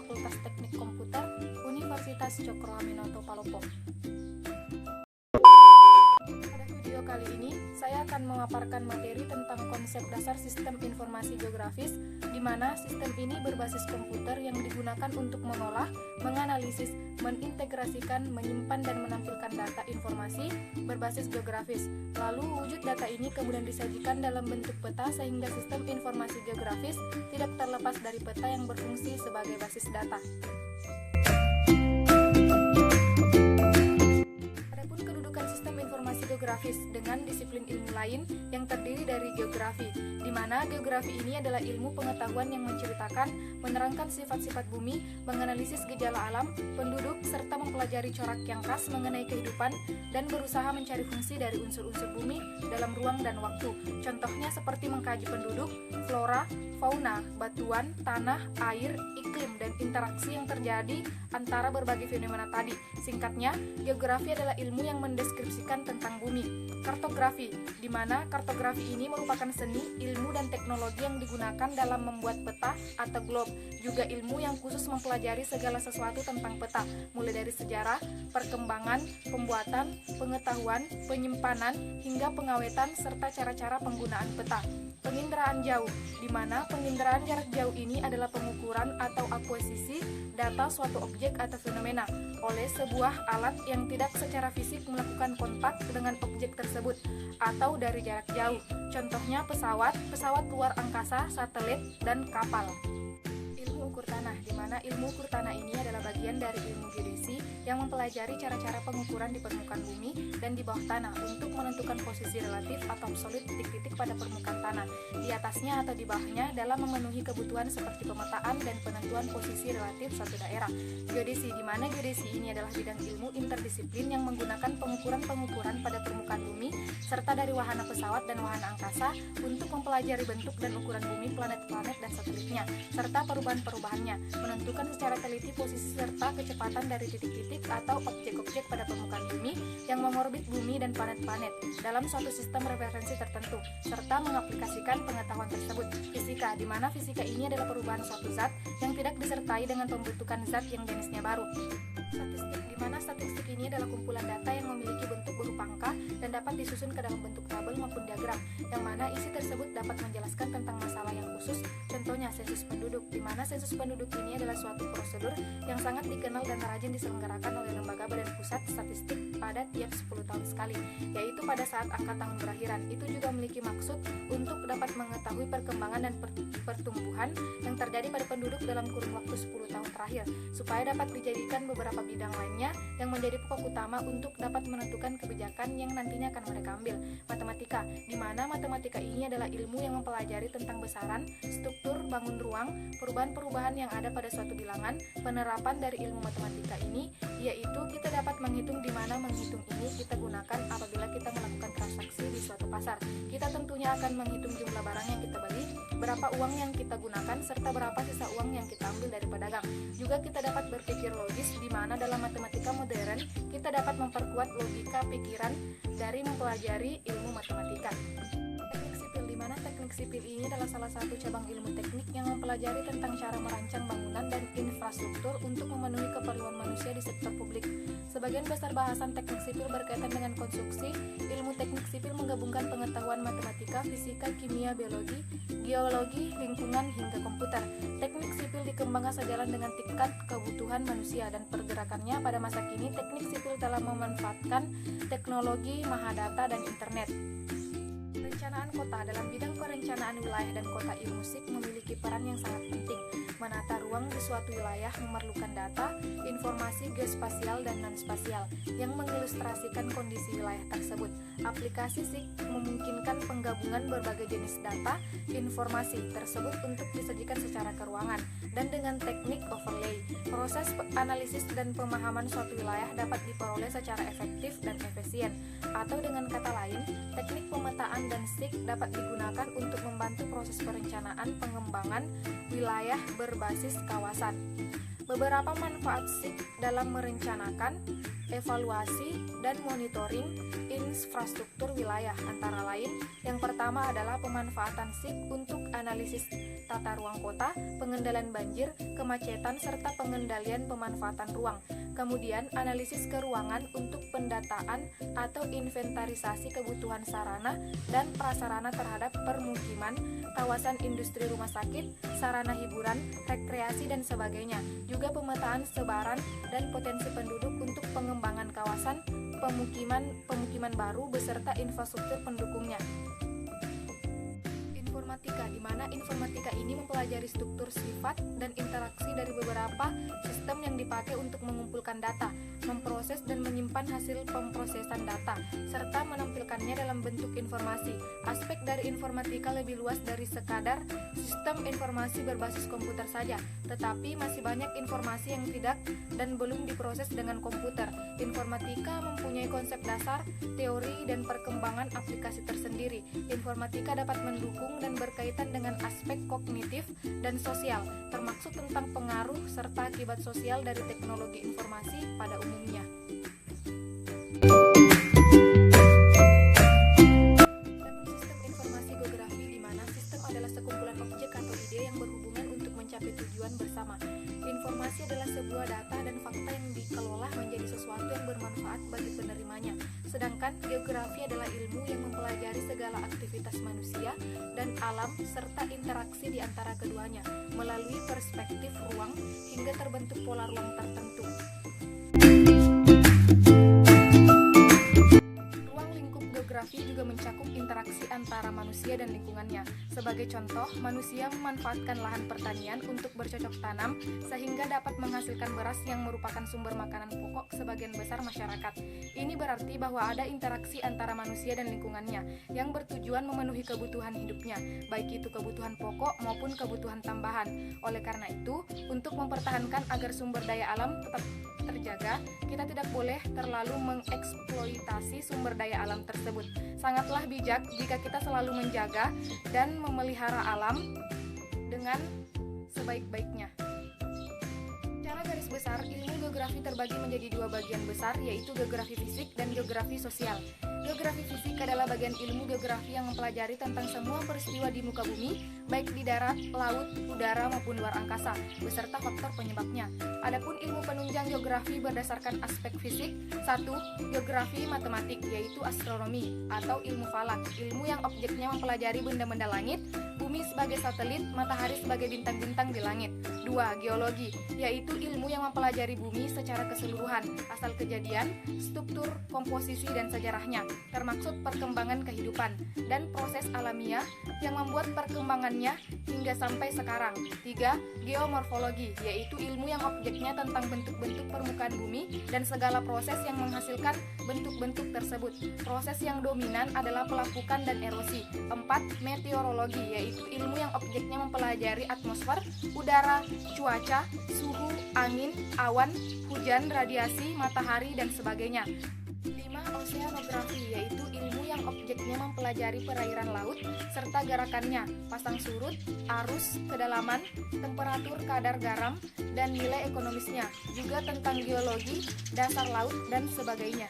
Fakultas Teknik Komputer, Universitas Cokro Aminoto Palopo. Pada video kali ini, saya akan memaparkan materi tentang konsep dasar sistem informasi geografis, di mana sistem ini berbasis komputer yang digunakan untuk mengolah, menganalisis, mengintegrasikan, menyimpan, dan menampilkan data informasi berbasis geografis. Lalu, wujud data ini kemudian disajikan dalam bentuk peta sehingga sistem informasi geografis tidak terlepas dari peta yang berfungsi sebagai basis data. Geografis dengan disiplin ilmu lain yang terdiri dari geografi, di mana geografi ini adalah ilmu pengetahuan yang menceritakan, menerangkan sifat-sifat bumi, menganalisis gejala alam, penduduk, serta mempelajari corak yang khas mengenai kehidupan dan berusaha mencari fungsi dari unsur-unsur bumi dalam ruang dan waktu. Contohnya seperti mengkaji penduduk, flora, fauna, batuan, tanah, air, iklim, dan interaksi yang terjadi antara berbagai fenomena tadi. Singkatnya, geografi adalah ilmu yang mendeskripsikan tentang bumi. Kartografi, di mana kartografi ini merupakan seni, ilmu, dan teknologi yang digunakan dalam membuat peta atau globe. Juga ilmu yang khusus mempelajari segala sesuatu tentang peta, mulai dari sejarah, perkembangan, pembuatan, pengetahuan, penyimpanan, hingga pengawetan, serta cara-cara penggunaan peta. Penginderaan jauh, di mana penginderaan jarak jauh ini adalah pengukuran atau akuisisi data suatu objek atau fenomena oleh sebuah alat yang tidak secara fisik melakukan kontak dengan objek tersebut atau dari jarak jauh. Contohnya pesawat luar angkasa, satelit, dan kapal. Ilmu ukur tanah, di mana ilmu ukur tanah ini adalah bagian dari ilmu geodesi yang mempelajari cara-cara pengukuran di permukaan bumi dan di bawah tanah untuk menentukan posisi relatif atau absolut titik-titik pada permukaan tanah, di atasnya atau di bawahnya dalam memenuhi kebutuhan seperti pemetaan dan penentuan posisi relatif suatu daerah. Geodesi, di mana geodesi ini adalah bidang ilmu interdisiplin yang menggunakan pengukuran-pengukuran pada permukaan bumi serta dari wahana pesawat dan wahana angkasa untuk mempelajari bentuk dan ukuran bumi, planet-planet, dan satelitnya, serta perubahan-perubahannya, menentukan secara teliti posisi serta kecepatan dari titik-titik atau objek-objek pada permukaan bumi yang mengorbit bumi dan planet-planet dalam suatu sistem referensi tertentu, serta mengaplikasikan pengetahuan tersebut. Fisika, di mana fisika ini adalah perubahan suatu zat yang tidak disertai dengan pembentukan zat yang jenisnya baru. Statistik, di mana statistik ini adalah kumpulan data yang memiliki bentuk berupa angka dan dapat disusun ke dalam bentuk tabel maupun diagram, yang mana isi tersebut dapat menjelaskan tentang masalah yang khusus. Contohnya sensus penduduk, di mana sensus penduduk ini adalah suatu prosedur yang sangat dikenal dan rajin diselenggarakan oleh Lembaga Badan Pusat Statistik pada tiap 10 tahun sekali, yaitu pada saat angka tahun berakhiran. Itu juga memiliki maksud untuk dapat mengetahui perkembangan dan pertumbuhan yang terjadi pada penduduk dalam kurun waktu 10 tahun terakhir, supaya dapat dijadikan beberapa bidang lainnya yang menjadi pokok utama untuk dapat menentukan kebijakan yang nantinya akan mereka ambil. Matematika, di mana matematika ini adalah ilmu yang mempelajari tentang besaran, struktur, bangun ruang, perubahan-perubahan yang ada pada suatu bilangan. Penerapan dari ilmu matematika ini yaitu kita dapat menghitung, di mana menghitung ini kita gunakan apabila kita melakukan transaksi di suatu pasar. Kita tentunya akan menghitung jumlah barang yang kita beli, berapa uang yang kita gunakan, serta berapa sisa uang yang kita ambil dari pedagang. Juga kita dapat berpikir logis, di mana dalam matematika modern kita dapat memperkuat logika pikiran dari mempelajari ilmu matematika. Teknik sipil, di mana teknik sipil ini adalah salah satu cabang ilmu teknik yang mempelajari tentang cara merancang bangunan dan infrastruktur untuk memenuhi keperluan manusia di sektor publik. Sebagian besar bahasan teknik sipil berkaitan dengan konstruksi. Ilmu teknik sipil menggabungkan pengetahuan matematika, fisika, kimia, biologi, geologi, lingkungan, hingga komputer. Teknik sipil dikembangkan sejalan dengan tingkat kebutuhan manusia dan pergerakannya pada masa kini. Teknik sipil telah memanfaatkan teknologi, mahadata, dan internet. Perencanaan kota, dalam bidang perencanaan wilayah dan kota, ilmu SIP memiliki peran yang sangat penting. Menata ruang di suatu wilayah memerlukan data, informasi geospasial dan non-spasial yang mengilustrasikan kondisi wilayah tersebut. Aplikasi SIP memungkinkan penggabungan berbagai jenis data, informasi tersebut untuk disajikan secara keruangan dan dengan teknik overlay. Proses analisis dan pemahaman suatu wilayah dapat diperoleh secara efektif dan efisien. Atau dengan kata lain, teknik pemetaan dan SIP dapat digunakan untuk membantu proses perencanaan pengembangan wilayah berbasis kawasan. Beberapa manfaat SIG dalam merencanakan, evaluasi, dan monitoring infrastruktur wilayah antara lain, yang pertama adalah pemanfaatan SIG untuk analisis tata ruang kota, pengendalian banjir, kemacetan, serta pengendalian pemanfaatan ruang. Kemudian, analisis keruangan untuk pendataan atau inventarisasi kebutuhan sarana dan prasarana terhadap permukiman, kawasan industri, rumah sakit, sarana hiburan, rekreasi, dan sebagainya. Juga pemetaan sebaran dan potensi penduduk untuk pengembangan kawasan pemukiman baru beserta infrastruktur pendukungnya. Informatika, di mana informatika ini mempelajari struktur, sifat, dan interaksi dari beberapa sistem yang dipakai untuk mengumpulkan data, memproses dan menyimpan hasil pemrosesan data, serta menampilkannya dalam bentuk informasi. Aspek dari informatika lebih luas dari sekadar sistem informasi berbasis komputer saja, tetapi masih banyak informasi yang tidak dan belum diproses dengan komputer. Informatika mempunyai konsep dasar, teori, dan perkembangan aplikasi tersendiri. Informatika dapat mendukung dan berkaitan dengan aspek kognitif dan sosial, termasuk tentang pengaruh serta akibat sosial dari teknologi informasi pada umumnya. Sistem informasi geografi, di mana sistem adalah sekumpulan objek atau ide yang berhubungan untuk mencapai tujuan bersama. Informasi adalah sebuah data dan fakta yang dikelola menjadi sesuatu yang bermanfaat bagi penerimanya. Sedangkan geografi adalah ilmu yang mempelajari segala aktivitas manusia dan alam serta interaksi di antara keduanya melalui perspektif ruang hingga terbentuk pola ruang tertentu. Ruang lingkup geografi juga mencakup interaksi antara manusia dan lingkungannya. Sebagai contoh, manusia memanfaatkan lahan pertanian untuk bercocok tanam sehingga dapat menghasilkan beras yang merupakan sumber makanan pokok sebagian besar masyarakat. Ini berarti bahwa ada interaksi antara manusia dan lingkungannya yang bertujuan memenuhi kebutuhan hidupnya, baik itu kebutuhan pokok maupun kebutuhan tambahan. Oleh karena itu, untuk mempertahankan agar sumber daya alam tetap terjaga, kita tidak boleh terlalu mengeksploitasi sumber daya alam tersebut. Sangatlah bijak jika kita selalu menjaga dan memelihara alam dengan sebaik-baiknya. Secara garis besar, ilmu geografi terbagi menjadi dua bagian besar, yaitu geografi fisik dan geografi sosial. Geografi fisik adalah bagian ilmu geografi yang mempelajari tentang semua peristiwa di muka bumi, baik di darat, laut, udara, maupun luar angkasa, beserta faktor penyebabnya. Adapun ilmu penunjang geografi berdasarkan aspek fisik, 1. Geografi matematik, yaitu astronomi atau ilmu falak, ilmu yang objeknya mempelajari benda-benda langit, bumi sebagai satelit, matahari sebagai bintang-bintang di langit. 2. Geologi, yaitu ilmu yang mempelajari bumi secara keseluruhan, asal kejadian, struktur, komposisi, dan sejarahnya, termaksud perkembangan kehidupan dan proses alamiah yang membuat perkembangannya hingga sampai sekarang. 3. Geomorfologi, yaitu ilmu yang objeknya tentang bentuk-bentuk permukaan bumi dan segala proses yang menghasilkan bentuk-bentuk tersebut. Proses yang dominan adalah pelapukan dan erosi. 4. Meteorologi, yaitu ilmu yang objeknya mempelajari atmosfer, udara, cuaca, suhu, angin, awan, hujan, radiasi, matahari, dan sebagainya. 5. Oceanografi, yaitu ilmu yang objeknya mempelajari perairan laut serta gerakannya, pasang surut, arus, kedalaman, temperatur, kadar garam, dan nilai ekonomisnya, juga tentang geologi, dasar laut, dan sebagainya.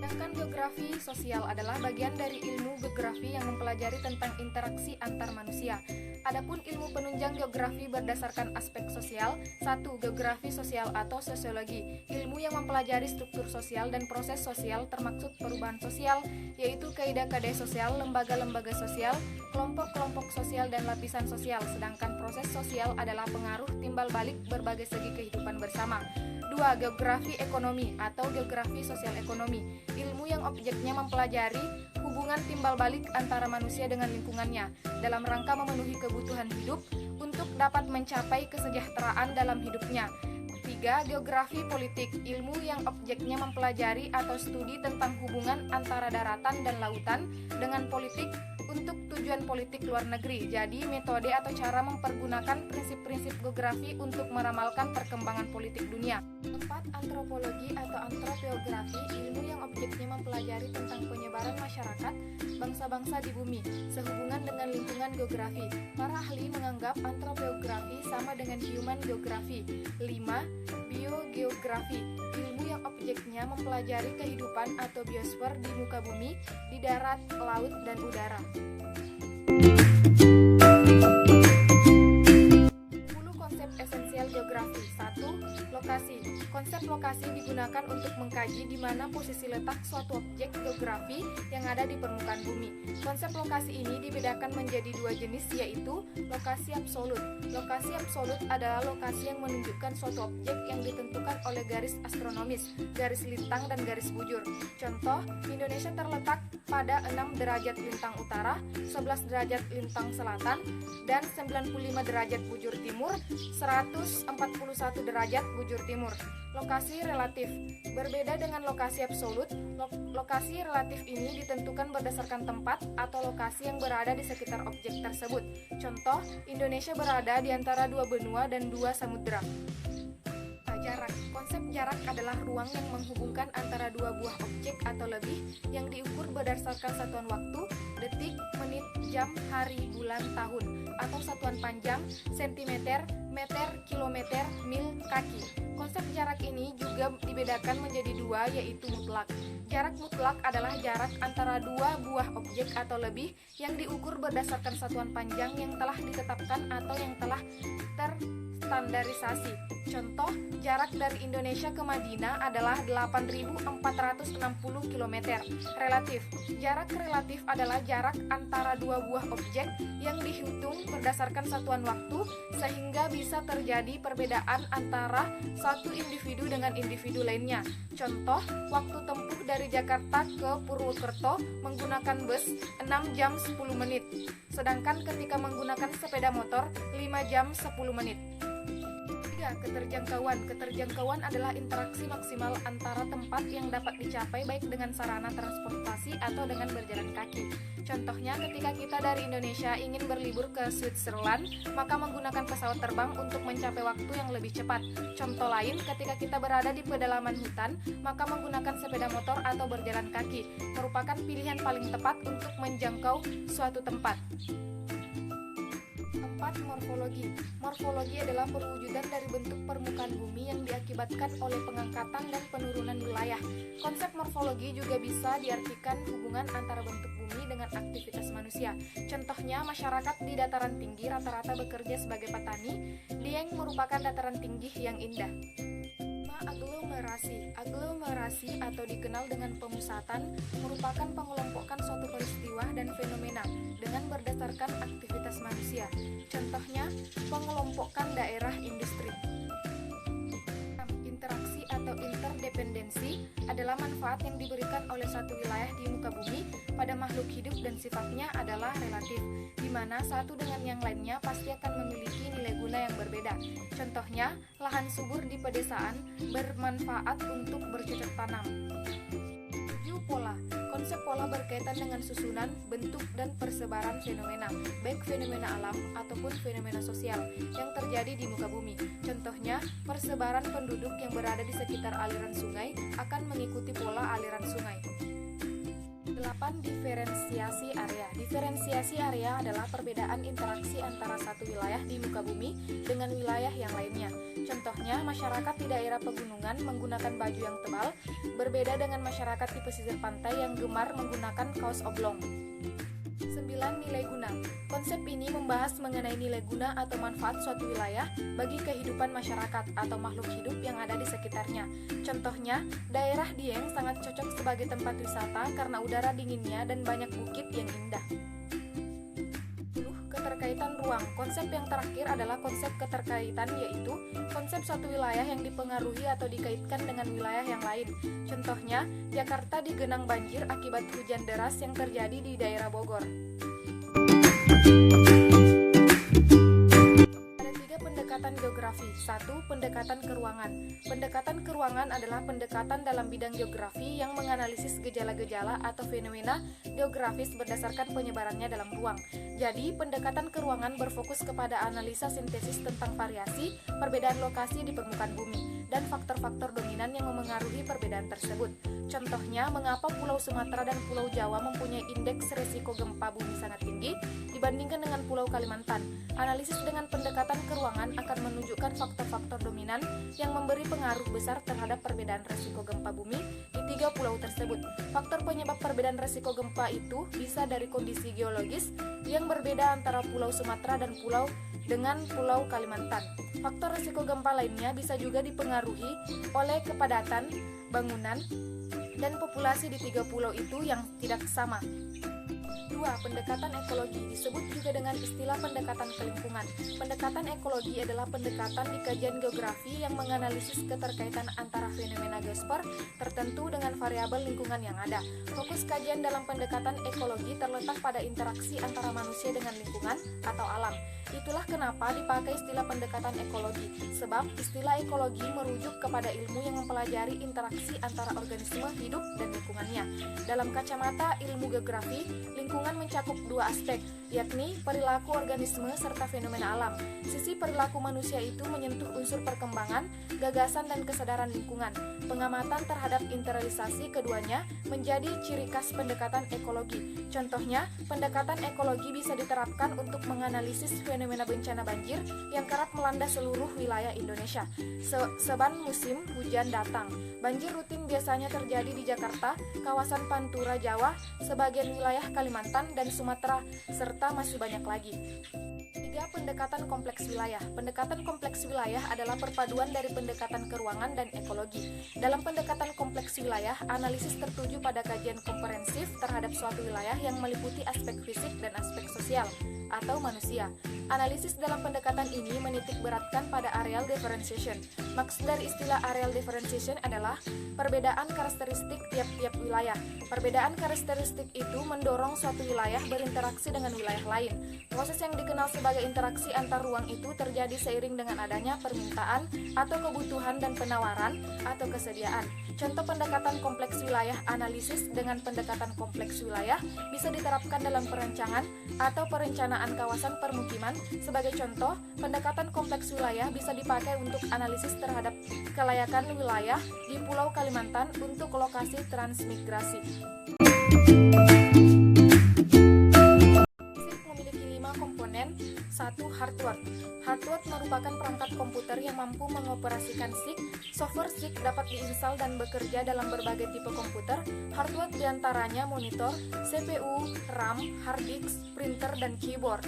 Sedangkan geografi sosial adalah bagian dari ilmu geografi yang mempelajari tentang interaksi antar manusia. Adapun ilmu penunjang geografi berdasarkan aspek sosial, 1. Geografi sosial atau sosiologi, ilmu yang mempelajari struktur sosial dan proses sosial termaksud perubahan sosial, yaitu kaidah-kaidah sosial, lembaga-lembaga sosial, kelompok-kelompok sosial, dan lapisan sosial. Sedangkan proses sosial adalah pengaruh timbal balik berbagai segi kehidupan bersama. 2. Geografi ekonomi atau geografi sosial ekonomi, ilmu yang objeknya mempelajari hubungan timbal balik antara manusia dengan lingkungannya dalam rangka memenuhi kebutuhan hidup untuk dapat mencapai kesejahteraan dalam hidupnya. 3. Geografi politik, ilmu yang objeknya mempelajari atau studi tentang hubungan antara daratan dan lautan dengan politik untuk tujuan politik luar negeri. Jadi, metode atau cara mempergunakan prinsip-prinsip geografi untuk meramalkan perkembangan politik dunia. 4. Antropologi atau antropiografi, ilmu yang objeknya mempelajari tentang penyebaran masyarakat bangsa-bangsa di bumi sehubungan dengan lingkungan geografi. Para ahli menganggap antropiografi sama dengan human geografi. 5. Biogeografi, ilmu yang objeknya mempelajari kehidupan atau biosfer di muka bumi, di darat, laut, dan udara. 10 konsep esensial geografi. 1. Lokasi. Konsep lokasi digunakan untuk mengkaji di mana posisi letak suatu objek geografi yang ada di permukaan bumi. Konsep lokasi ini dibedakan menjadi dua jenis, yaitu lokasi absolut. Lokasi absolut adalah lokasi yang menunjukkan suatu objek yang ditentukan oleh garis astronomis, garis lintang, dan garis bujur. Contoh, Indonesia terletak pada 6 derajat lintang utara, 11 derajat lintang selatan, dan 95 derajat bujur timur, 141 derajat bujur timur. Lokasi relatif. Berbeda dengan lokasi absolut, lokasi relatif ini ditentukan berdasarkan tempat atau lokasi yang berada di sekitar objek tersebut. Contoh, Indonesia berada di antara 2 benua dan 2 samudera. Jarak. Konsep jarak adalah ruang yang menghubungkan antara 2 buah objek atau lebih yang diukur berdasarkan satuan waktu, detik, menit, jam, hari, bulan, tahun, atau satuan panjang, sentimeter, meter, kilometer, mil, kaki. Konsep jarak ini juga dibedakan menjadi 2, yaitu mutlak. Jarak mutlak adalah jarak antara 2 buah objek atau lebih yang diukur berdasarkan satuan panjang yang telah ditetapkan atau yang telah terstandarisasi. Contoh, jarak dari Indonesia ke Madinah adalah 8.460 km. Relatif. Jarak relatif adalah jarak antara 2 buah objek yang dihitung berdasarkan satuan waktu sehingga bisa terjadi perbedaan antara satu individu dengan individu lainnya. Contoh, waktu tempuh dari Jakarta ke Purwokerto menggunakan bus 6 jam 10 menit, sedangkan ketika menggunakan sepeda motor 5 jam 10 menit. 3. Keterjangkauan. Keterjangkauan adalah interaksi maksimal antara tempat yang dapat dicapai baik dengan sarana transportasi atau dengan berjalan kaki. Contohnya, ketika kita dari Indonesia ingin berlibur ke Switzerland, maka menggunakan pesawat terbang untuk mencapai waktu yang lebih cepat. Contoh lain, ketika kita berada di pedalaman hutan, maka menggunakan sepeda motor atau berjalan kaki merupakan pilihan paling tepat untuk menjangkau suatu tempat. 4. Morfologi. Morfologi adalah perwujudan dari bentuk permukaan bumi yang diakibatkan oleh pengangkatan dan penurunan wilayah. Konsep morfologi juga bisa diartikan hubungan antara bentuk bumi dengan aktivitas manusia. Contohnya, masyarakat di dataran tinggi rata-rata bekerja sebagai petani. Dieng merupakan dataran tinggi yang indah. Aglomerasi. Aglomerasi atau dikenal dengan pemusatan merupakan pengelompokan suatu peristiwa dan fenomena dengan berdasarkan aktivitas manusia. Contohnya, pengelompokan daerah industri. Interaksi atau interdependensi adalah manfaat yang diberikan oleh satu wilayah di muka bumi pada makhluk hidup dan sifatnya adalah relatif, di mana satu dengan yang lainnya pasti akan memiliki nilai guna yang berbeda. Contohnya, lahan subur di pedesaan bermanfaat untuk bercocok tanam. 7. Pola. Konsep pola berkaitan dengan susunan, bentuk, dan persebaran fenomena, baik fenomena alam ataupun fenomena sosial yang terjadi di muka bumi. Contohnya, persebaran penduduk yang berada di sekitar aliran sungai akan mengikuti pola aliran sungai. 8. Diferensiasi area. Diferensiasi area adalah perbedaan interaksi antara satu wilayah di muka bumi dengan wilayah yang lainnya. Contohnya, masyarakat di daerah pegunungan menggunakan baju yang tebal, berbeda dengan masyarakat di pesisir pantai yang gemar menggunakan kaos oblong. 9. Nilai guna. Konsep ini membahas mengenai nilai guna atau manfaat suatu wilayah bagi kehidupan masyarakat atau makhluk hidup yang ada di sekitarnya. Contohnya, daerah Dieng sangat cocok sebagai tempat wisata karena udara dinginnya dan banyak bukit yang indah. Keterkaitan ruang. Konsep yang terakhir adalah konsep keterkaitan, yaitu konsep suatu wilayah yang dipengaruhi atau dikaitkan dengan wilayah yang lain. Contohnya, Jakarta digenang banjir akibat hujan deras yang terjadi di daerah Bogor. Ada 3 pendekatan geografi. 1. Pendekatan keruangan. Pendekatan keruangan adalah pendekatan dalam bidang geografi yang menganalisis gejala-gejala atau fenomena geografis berdasarkan penyebarannya dalam ruang. Jadi, pendekatan keruangan berfokus kepada analisa sintesis tentang variasi, perbedaan lokasi di permukaan bumi, dan faktor-faktor dominan yang memengaruhi perbedaan tersebut. Contohnya, mengapa Pulau Sumatera dan Pulau Jawa mempunyai indeks risiko gempa bumi sangat tinggi dibandingkan dengan Pulau Kalimantan. Analisis dengan pendekatan keruangan akan menunjukkan faktor-faktor dominan yang memberi pengaruh besar terhadap perbedaan risiko gempa bumi di 3 pulau tersebut. Faktor penyebab perbedaan risiko gempa itu bisa dari kondisi geologis yang berbeda antara Pulau Sumatera dan Pulau Kalimantan. Faktor risiko gempa lainnya bisa juga dipengaruhi oleh kepadatan bangunan dan populasi di 3 pulau itu yang tidak sama. 2. Pendekatan ekologi disebut juga dengan istilah pendekatan kelingkungan. Pendekatan ekologi adalah pendekatan di kajian geografi yang menganalisis keterkaitan antara fenomena geosfer tertentu dengan variabel lingkungan yang ada. Fokus kajian dalam pendekatan ekologi terletak pada interaksi antara manusia dengan lingkungan atau alam. Itulah kenapa dipakai istilah pendekatan ekologi, sebab istilah ekologi merujuk kepada ilmu yang mempelajari interaksi antara organisme hidup dan lingkungannya. Dalam kacamata ilmu geografi, lingkungan mencakup 2 aspek, yakni perilaku organisme serta fenomena alam. Sisi perilaku manusia itu menyentuh unsur perkembangan, gagasan, dan kesadaran lingkungan. Pengamatan terhadap internalisasi keduanya menjadi ciri khas pendekatan ekologi. Contohnya, pendekatan ekologi bisa diterapkan untuk menganalisis fenomena bencana banjir yang kerap melanda seluruh wilayah Indonesia. Seban musim hujan datang, banjir rutin biasanya terjadi di Jakarta, kawasan Pantura Jawa, sebagian wilayah Kalimantan dan Sumatera, serta masih banyak lagi. 3. Pendekatan kompleks wilayah. Pendekatan kompleks wilayah adalah perpaduan dari pendekatan keruangan dan ekologi. Dalam pendekatan kompleks wilayah, analisis tertuju pada kajian komprehensif terhadap suatu wilayah yang meliputi aspek fisik dan aspek sosial atau manusia. Analisis dalam pendekatan ini menitik beratkan pada areal differentiation. Maksud dari istilah areal differentiation adalah perbedaan karakteristik tiap-tiap wilayah. Perbedaan karakteristik itu mendorong suatu wilayah berinteraksi dengan wilayah lain. Proses yang dikenal sebagai interaksi antar ruang itu terjadi seiring dengan adanya permintaan atau kebutuhan dan penawaran atau kesediaan. Contoh pendekatan kompleks wilayah. Analisis dengan pendekatan kompleks wilayah bisa diterapkan dalam perencanaan atau perencanaan kawasan permukiman. Sebagai contoh, pendekatan kompleks wilayah bisa dipakai untuk analisis terhadap kelayakan wilayah di Pulau Kalimantan untuk lokasi transmigrasi. SIG memiliki 5 komponen. 1. Hardware. Hardware merupakan perangkat komputer yang mampu mengoperasikan SIG. Software SIG dapat diinstal dan bekerja dalam berbagai tipe komputer. Hardware diantaranya monitor, CPU, RAM, hard disk, printer, dan keyboard.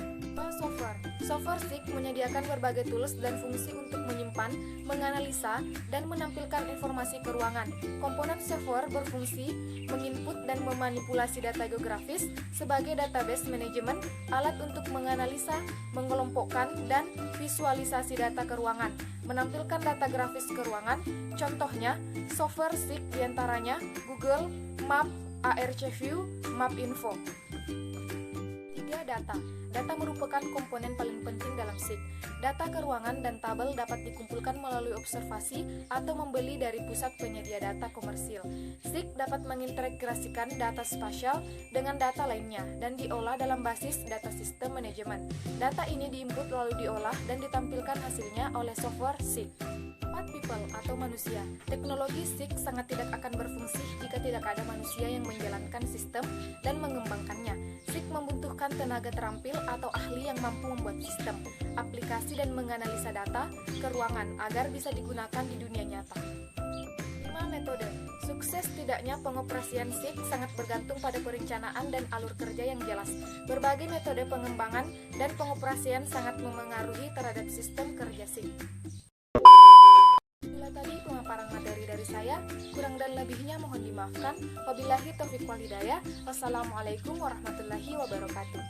Software. Software SIG menyediakan berbagai tools dan fungsi untuk menyimpan, menganalisa, dan menampilkan informasi ke ruangan. Komponen software berfungsi menginput dan memanipulasi data geografis sebagai database manajemen, alat untuk menganalisa, mengelompokkan, dan visualisasi data ke ruangan, menampilkan data grafis ke ruangan. Contohnya, software SIG diantaranya Google, Map, ARCview, Mapinfo. 3. Data. Data merupakan komponen paling penting dalam SIG. Data ke ruangan dan tabel dapat dikumpulkan melalui observasi atau membeli dari pusat penyedia data komersil. SIG dapat mengintegrasikan data spasial dengan data lainnya dan diolah dalam basis data sistem manajemen. Data ini diinput lalu diolah dan ditampilkan hasilnya oleh software SIG. 4. People atau manusia. Teknologi SIG sangat tidak akan berfungsi jika tidak ada manusia yang menjalankan sistem dan mengembangkannya. SIG membutuhkan tenaga terampil atau ahli yang mampu membuat sistem, aplikasi, dan menganalisa data ke ruangan agar bisa digunakan di dunia nyata. 5. Metode. Sukses tidaknya pengoperasian SIG sangat bergantung pada perencanaan dan alur kerja yang jelas. Berbagai metode pengembangan dan pengoperasian sangat memengaruhi terhadap sistem kerja SIG. Itulah tadi pemaparan materi dari saya. Kurang dan lebihnya mohon dimaafkan. Wabillahi taufiq wal hidayah. Wassalamualaikum warahmatullahi wabarakatuh.